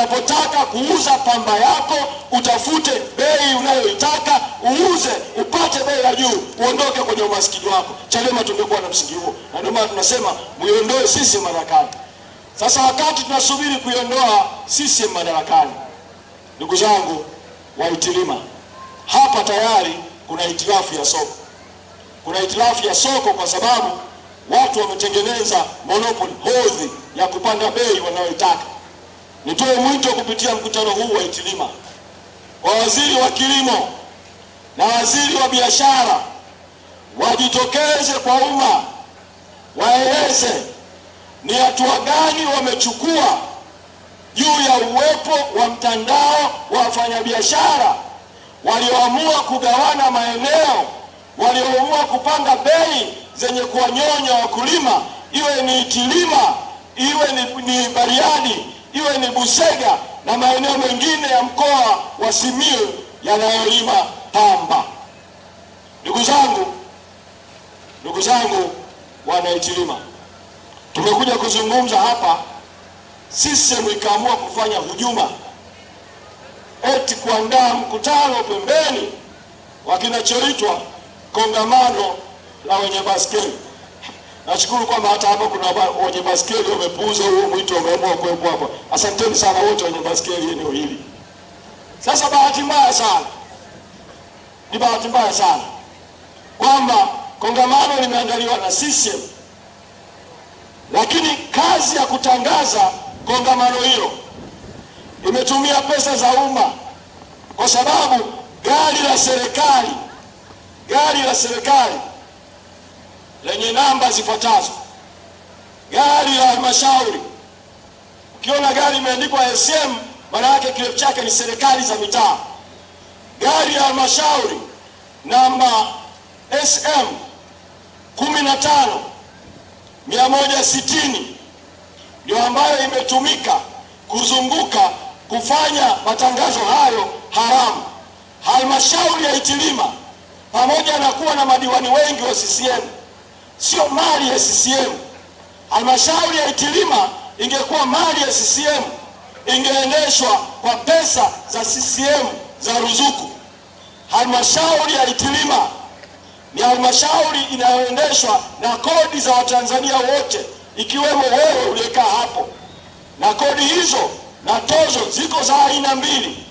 unapotaka kuuza pamba yako utafute bei unayoitaka, uuze upate bei ya juu, uondoke kwenye umaskini wako. Chadema tungekuwa na msingi huo, na ndio maana tunasema muiondoe CCM madarakani. Sasa wakati tunasubiri kuiondoa CCM madarakani, ndugu zangu wa Itilima, hapa tayari kuna hitilafu ya soko. Kuna hitilafu ya soko kwa sababu watu wametengeneza monopoly, hodhi ya kupanda bei wanayoitaka. Nitoe mwito kupitia mkutano huu wa Itilima kwa waziri wa kilimo na waziri wa biashara, wajitokeze kwa umma, waeleze ni hatua gani wamechukua juu ya uwepo wa mtandao wa wafanyabiashara walioamua kugawana maeneo, walioamua kupanga bei zenye kuwanyonya wakulima, iwe ni Itilima, iwe ni Bariadi, iwe ni Busega na maeneo mengine ya mkoa wa Simiyu yanayolima pamba. Ndugu zangu wana Itilima, tumekuja kuzungumza hapa. CCM ikaamua kufanya hujuma, eti kuandaa mkutano pembeni wa kinachoitwa kongamano la wenye baskeli. Nashukuru kwamba hata hapa kuna wenye baskeli wamepuuza huo mwito, wameamua kuwepo hapa. Asanteni sana wote wenye baskeli eneo hili. Sasa bahati mbaya sana, ni bahati mbaya sana kwamba kongamano limeandaliwa na CCM, lakini kazi ya kutangaza kongamano hilo imetumia pesa za umma, kwa sababu gari la serikali lenye namba zifuatazo: gari la halmashauri. Ukiona gari imeandikwa SM, maana yake kirefu chake ni serikali za mitaa. Gari la halmashauri namba SM 15160 ndio ambayo imetumika kuzunguka kufanya matangazo hayo haramu. Halmashauri ya Itilima pamoja na kuwa na madiwani wengi wa CCM, sio mali ya CCM. Halmashauri ya Itilima ingekuwa mali ya CCM, ingeendeshwa kwa pesa za CCM za ruzuku. Halmashauri ya Itilima ni halmashauri inayoendeshwa na kodi za Watanzania wote, ikiwemo wewe uliyekaa hapo. Na kodi hizo na tozo ziko za aina mbili.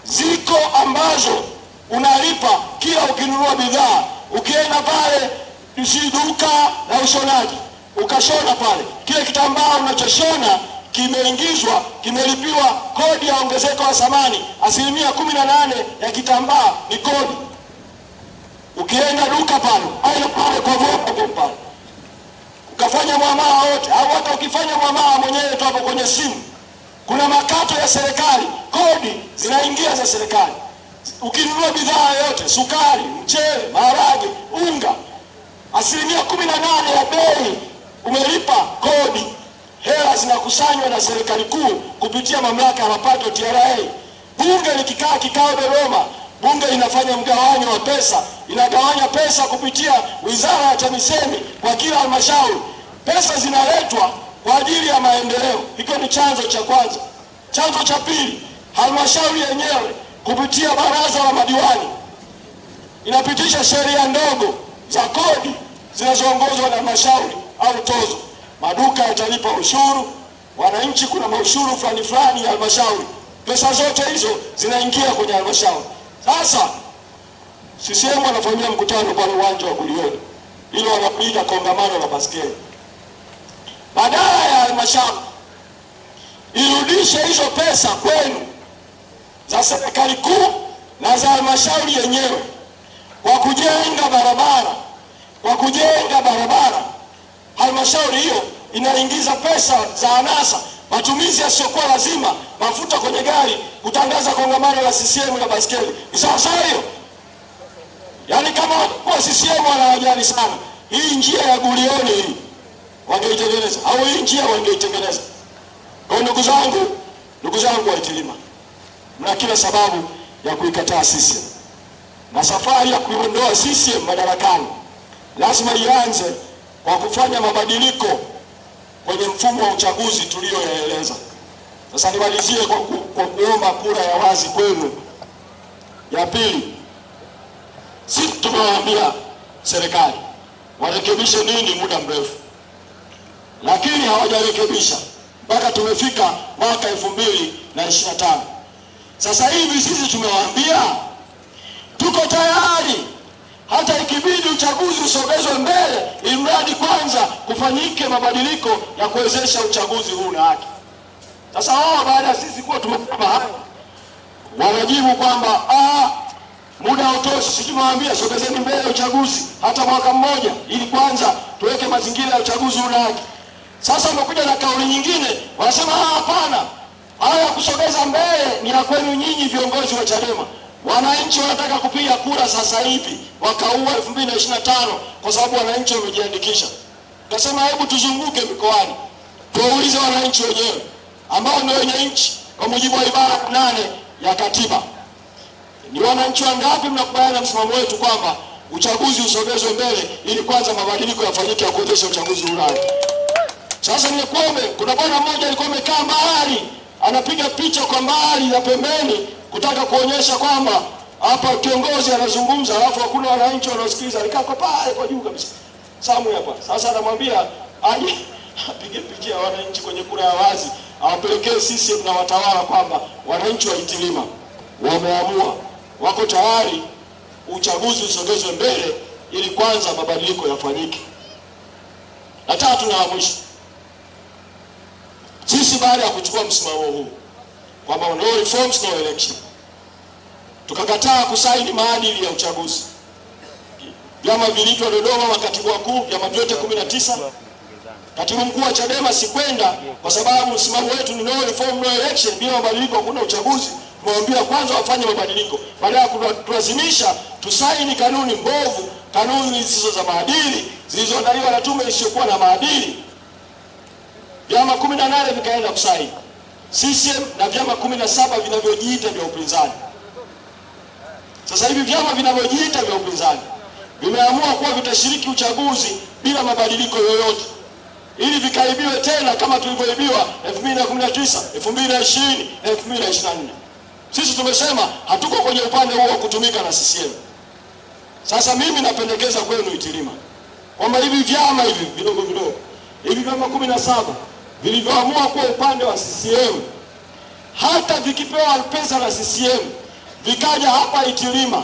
Ziko ambazo unalipa kila ukinunua bidhaa. Ukienda pale duka la ushonaji ukashona pale, kile kitambaa unachoshona kimeingizwa, kimelipiwa kodi ya ongezeko la thamani. 18% ya kitambaa ni kodi. Ukienda duka pale kwa Vodacom pale ukafanya muamala wote, au hata ukifanya muamala mwenyewe tu hapo kwenye simu, kuna makato ya serikali, kodi zinaingia za serikali. Ukinunua bidhaa yote, sukari, mchele, maharage, unga, 18% ya bei umelipa kodi. Hela zinakusanywa na serikali kuu kupitia mamlaka ya mapato TRA. Bunge likikaa kikao Dodoma, bunge linafanya mgawanyo wa pesa, inagawanya pesa kupitia wizara ya TAMISEMI kwa kila halmashauri. Pesa zinaletwa kwa ajili ya maendeleo. Hiko ni chanzo cha kwanza. Chanzo cha pili, halmashauri yenyewe kupitia baraza la madiwani inapitisha sheria ndogo za kodi zinazoongozwa na halmashauri au tozo. Maduka yatalipa ushuru, wananchi kuna maushuru fulani ya halmashauri. Pesa zote hizo zinaingia kwenye halmashauri. Sasa CCM wanafanyia mkutano kwa uwanja wa Bulioni, hilo wanapiga kongamano la baskeli. Badala ya halmashauri irudishe hizo pesa kwenu za serikali kuu na za halmashauri yenyewe kwa kujenga barabara, halmashauri hiyo inaingiza pesa za anasa, matumizi yasiyokuwa lazima, mafuta kwenye gari, kutangaza kongamano la CCM la baskeli. Ni sawa hiyo? Yaani kama kwa CCM wanawajali sana, hii njia ya Bulioni hii wangeitengeneza, au hii njia wangeitengeneza. Kwa ndugu zangu wa Itilima, mna kila sababu ya kuikataa CCM. Na safari ya kuiondoa CCM madarakani lazima ianze kwa kufanya mabadiliko kwenye mfumo wa uchaguzi tulioyaeleza. Sasa nimalizie kwa kuomba kura ya wazi kwenu. Ya pili, sisi tumewaambia serikali warekebishe nini muda mrefu, lakini hawajarekebisha mpaka tumefika mwaka 2025. Sasa hivi sisi tumewaambia tuko tayari hata ikibidi uchaguzi usogezwe mbele, imradi kwanza kufanyike mabadiliko ya kuwezesha uchaguzi huu na haki. Sasa wao baada ya sisi kuwa tumesema hayo, wanajibu kwamba muda hautoshi. Sisi tumewaambia sogezeni mbele uchaguzi hata mwaka mmoja, ili kwanza tuweke mazingira ya uchaguzi huu na haki. Sasa wamekuja na kauli nyingine, wanasema hapana, haya kusogeza mbele ni ya kwenu nyinyi viongozi wa Chadema. Wananchi wanataka kupiga kura sasa hivi mwaka huu 2025 kwa sababu wananchi wamejiandikisha. Tukasema hebu tuzunguke mikoani, tuwaulize wananchi wenyewe ambao ndio wenye nchi kwa mujibu wa ibara 8 ya katiba. Ni wananchi wangapi mnakubaliana na msimamo wetu kwamba uchaguzi usogezwe mbele ili kwanza mabadiliko yafanyike ya kuwezesha uchaguzi ulao? Sasa nikuombe, kuna bwana mmoja alikuwa amekaa mbali, anapiga picha kwa mbali ya pembeni kutaka kuonyesha kwamba hapa kiongozi anazungumza, alafu hakuna wananchi wanaosikiliza. Alikaa kwa pale kwa juu kabisa. Samu hapa. Sasa anamwambia aje apige picha ya wananchi kwenye kura ya wazi, awapelekee sisi na watawala kwamba wananchi wa Itilima wameamua, wako tayari uchaguzi usogezwe mbele ili kwanza mabadiliko yafanyike. Na tatu na mwisho, sisi baada ya kuchukua msimamo huu kwamba no reforms no election, tukakataa kusaini maadili ya uchaguzi. Vyama viliitwa Dodoma, makatibu wakuu, vyama vyote 19. Katibu mkuu wa Chadema sikwenda kwa sababu msimamo wetu ni no reform no election, bila mabadiliko hakuna uchaguzi. Tumwambia kwanza wafanye mabadiliko, baada ya kulazimisha tusaini kanuni mbovu, kanuni zisizo za maadili, zilizoandaliwa na tume isiyokuwa na maadili. Vyama 18 vikaenda kusaini, CCM na vyama 17 vinavyojiita vya upinzani. Sasa hivi vyama vinavyojiita vya upinzani vimeamua kuwa vitashiriki uchaguzi bila mabadiliko yoyote, ili vikaibiwe tena kama tulivyoibiwa 2019, 2020, 2024. Sisi tumesema hatuko kwenye upande huo wa kutumika na CCM. Sasa mimi napendekeza kwenu Itilima kwamba hivi vyama hivi vidogo vidogo, hivi vyama 17 vilivyoamua kuwa upande wa CCM, hata vikipewa pesa na CCM vikaja hapa Itilima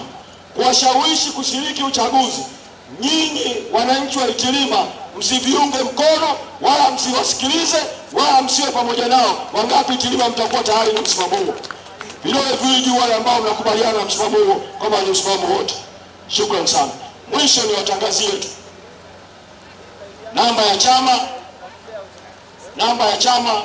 kuwashawishi kushiriki uchaguzi, nyinyi wananchi wa Itilima msiviunge mkono wala msiwasikilize wala msiwe pamoja nao. Wangapi Itilima mtakuwa tayari na msimamo huo? Vidole viwili juu wale ambao mnakubaliana na msimamo huo kama ni msimamo wote. Shukrani sana. Mwisho ni watangazie tu namba ya chama